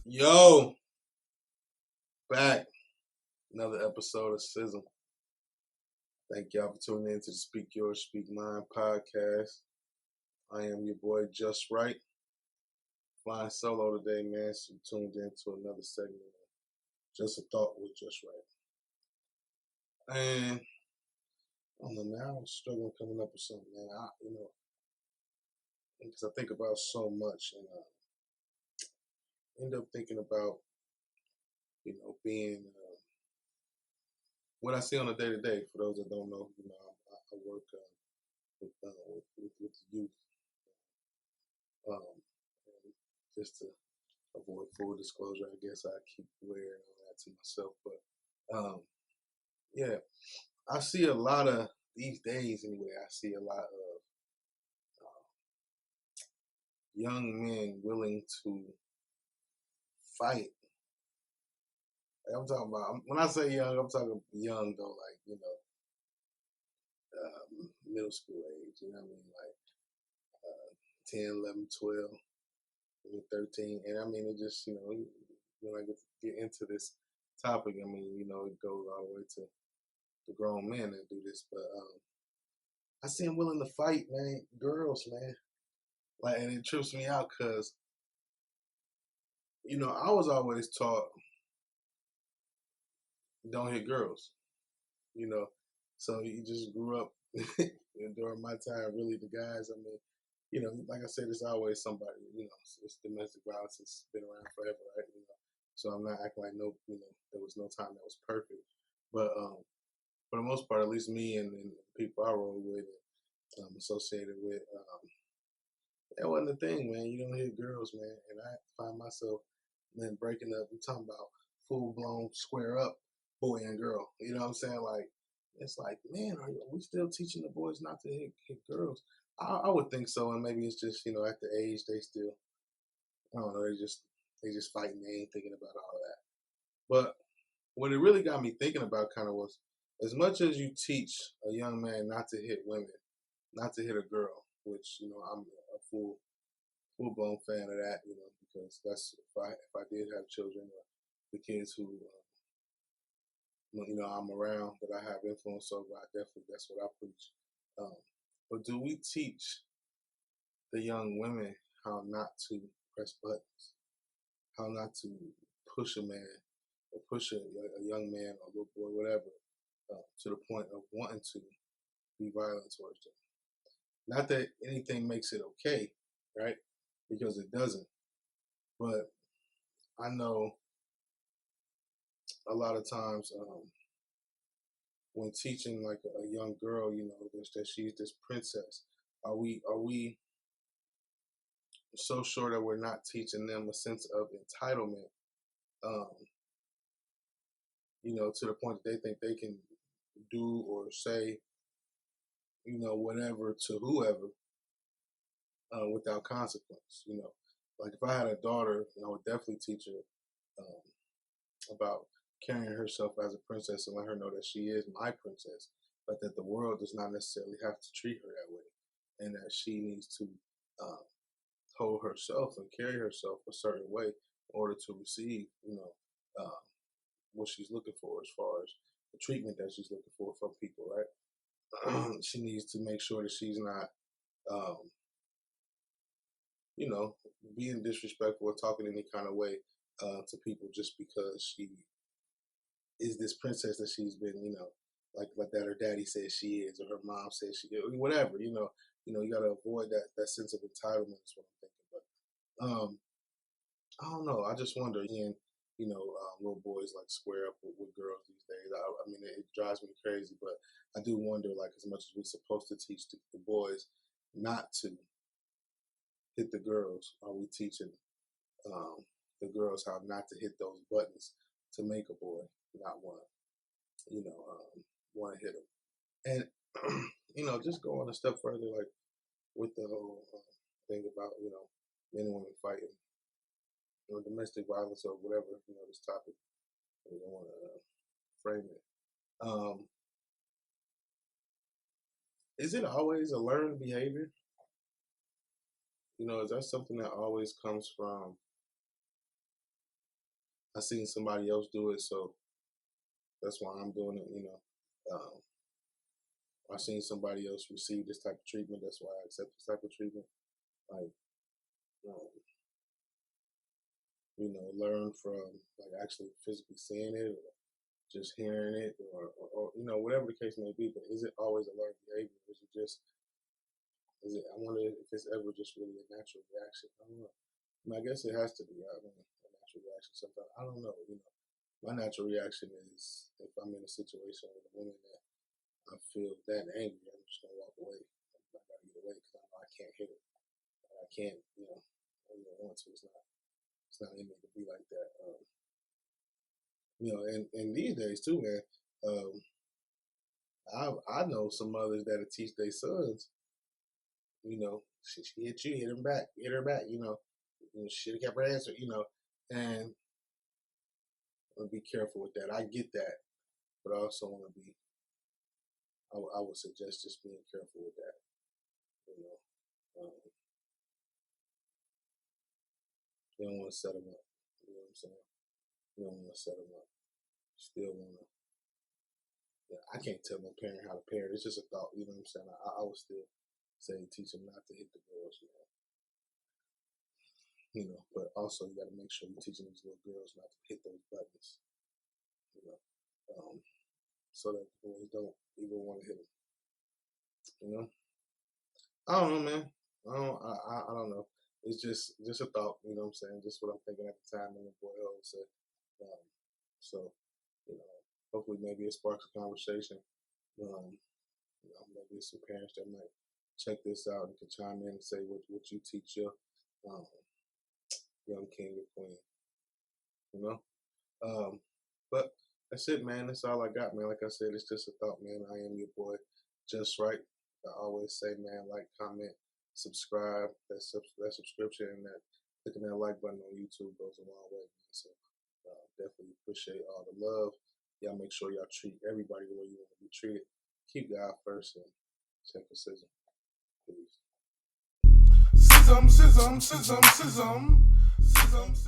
Yo, back. Another episode of S.Y.S.M. Thank y'all for tuning in to the Speak Yours, Speak Mine podcast. I am your boy, Just Right. Flying solo today, man. So you tuned in to another segment of Just a Thought with Just Right. And I don't know, man, I was struggling coming up with something, man. Because I think about so much and end up thinking about, being what I see on a day to day. For those that don't know, I work with youth. And just to avoid full disclosure, I guess I keep wearing all that to myself. But yeah, I see a lot of these days anyway. I see a lot of young men willing to fight. I'm talking about, when I say young, I'm talking young though, like, middle school age, you know what I mean? Like 10, 11, 12, 13. And I mean, it just, when I get into this topic, I mean, it goes all the way to the grown men that do this. But I see them willing to fight, man, girls, man. Like, and it trips me out because, I was always taught don't hit girls, you know. So you just grew up during my time, really, the guys, I mean, like I said, it's always somebody, it's domestic violence. It's been around forever, right? So I'm not acting like there was no time that was perfect. But for the most part, at least me and the people I roll with, associated with, that wasn't the thing, man. You don't hit girls, man. And I find myself then breaking up. I'm talking about full blown square up boy and girl. You know what I'm saying? Like, it's like, man, are we still teaching the boys not to hit girls? I would think so, and maybe it's just at the age they still, I don't know, they just fighting. They ain't thinking about all that. But what it really got me thinking about kind of was, as much as you teach a young man not to hit women, not to hit a girl, which I'm a full blown fan of that, because that's if I did have children or the kids who I'm around that I have influence over, I definitely that's what I preach. But do we teach the young women how not to press buttons, how not to push a man or push a young man or little boy, whatever, to the point of wanting to be violent towards them? Not that anything makes it okay, right? Because it doesn't. But I know a lot of times when teaching like a young girl, that she's this princess, are we so sure that we're not teaching them a sense of entitlement, um, to the point that they think they can do or say, whatever to whoever without consequence. Like if I had a daughter, I would definitely teach her about carrying herself as a princess and let her know that she is my princess, but that the world does not necessarily have to treat her that way, and that she needs to um, hold herself and carry herself a certain way in order to receive, uh, what she's looking for as far as the treatment that she's looking for from people, right? She needs to make sure that she's not, um, being disrespectful or talking any kind of way to people just because she is this princess that she's been, like that her daddy says she is or her mom says she is, whatever, you got to avoid that sense of entitlement is what I'm thinking. But I don't know. I just wonder, again, little boys like square up with girls these days. I mean, it drives me crazy, but I do wonder, like, as much as we're supposed to teach the boys not to hit the girls, are we teaching um, the girls how not to hit those buttons to make a boy not want to, want to hit them? And, just going a step further, like with the whole thing about, men and women fighting, domestic violence or whatever, this topic, we don't want to frame it. Is it always a learned behavior? is that something that always comes from I seen somebody else do it, so that's why I'm doing it. I seen somebody else receive this type of treatment, that's why I accept this type of treatment. Like, um, learn from like actually physically seeing it or just hearing it or whatever the case may be. But is it always a learned behavior? Or is it? I wonder if it's ever just really a natural reaction. I don't know. I guess it has to be. I mean, a natural reaction sometimes. I don't know. My natural reaction is if I'm in a situation with a woman that I feel that angry, I'm just gonna walk away. I gotta get away because I know I can't hit it. I can't. I don't want to. It's not in me to be like that. And these days too, man. Um, I know some mothers that'll teach their sons. She hit you, hit her back. Should have kept her answer. And be careful with that. I get that, but I also want to be. I would suggest just being careful with that. You know, you don't want to set them up. You know what I'm saying? You don't want to set them up. You still want to. Yeah, I can't tell no parent how to parent. It's just a thought. You know what I'm saying? I would still say teach them not to hit the girls. But also you got to make sure you're teaching these little girls not to hit those buttons. You know, um, so that the boys don't even want to hit them. You know, I don't know, man. I don't know. It's just a thought. You know what I'm saying? Just what I'm thinking at the time, and the boy always said. Um, so, hopefully maybe it sparks a conversation. Um, maybe some parents that might check this out and can chime in and say what you teach your um, young king or queen. You know. But that's it, man. That's all I got, man. Like I said, it's just a thought, man. I am your boy, just right. I always say, man, like, comment, subscribe. That subscription and that clicking that like button on YouTube goes a long way, man. So definitely appreciate all the love. Y'all make sure y'all treat everybody the way you want to be treated. Keep God first and check the S.Y.S.M. Peace. S.Y.S.M, S.Y.S.M, S.Y.S.M, S.Y.S.M, S.Y.S.M.